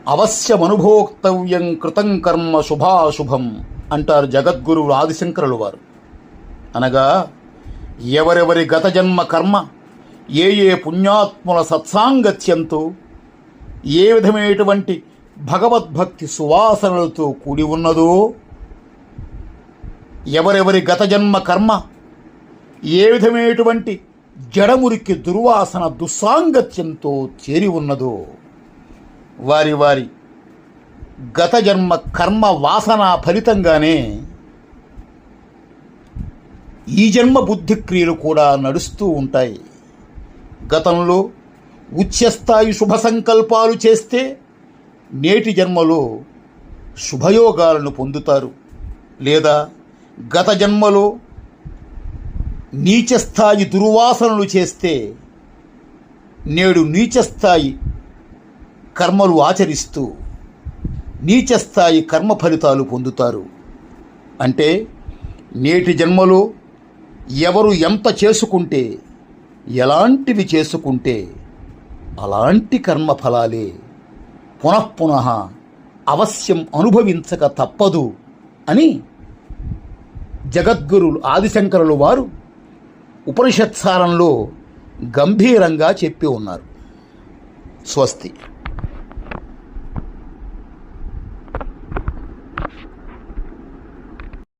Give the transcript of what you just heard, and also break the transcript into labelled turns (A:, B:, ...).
A: అవశ్యమనుభోక్తవ్యం కృతం కర్మ శుభాశుభం అంటారు జగద్గురువు ఆదిశంకరులు వారు. అనగా ఎవరెవరి గత జన్మ కర్మ ఏ ఏ పుణ్యాత్ముల సత్సాంగత్యంతో ఏ విధమైనటువంటి భగవద్భక్తి సువాసనలతో కూడి ఉన్నదో, ఎవరెవరి గత జన్మ కర్మ ఏ విధమైనటువంటి జడమురికి దుర్వాసన దుస్సాంగత్యంతో చేరి ఉన్నదో, వారి వారి గత జన్మ కర్మ వాసన ఫలితంగానే ఈ జన్మ బుద్ధిక్రియలు కూడా నడుస్తూ ఉంటాయి. గతంలో ఉచ్ఛస్థాయి శుభ సంకల్పాలు చేస్తే నేటి జన్మలో శుభయోగాలను పొందుతారు. లేదా గత జన్మలో నీచస్థాయి దుర్వాసనలు చేస్తే నేడు నీచస్థాయి కర్మలు ఆచరిస్తూ నీచస్థాయి కర్మ ఫలితాలు పొందుతారు. అంటే నేటి జన్మలో ఎవరు ఎంత చేసుకుంటే, ఎలాంటివి చేసుకుంటే అలాంటి కర్మఫలాలే పునఃపునః అవశ్యం అనుభవించక తప్పదు అని జగద్గురులు ఆదిశంకరులు వారు ఉపనిషత్సారంలో గంభీరంగా చెప్పి ఉన్నారు. స్వస్తి.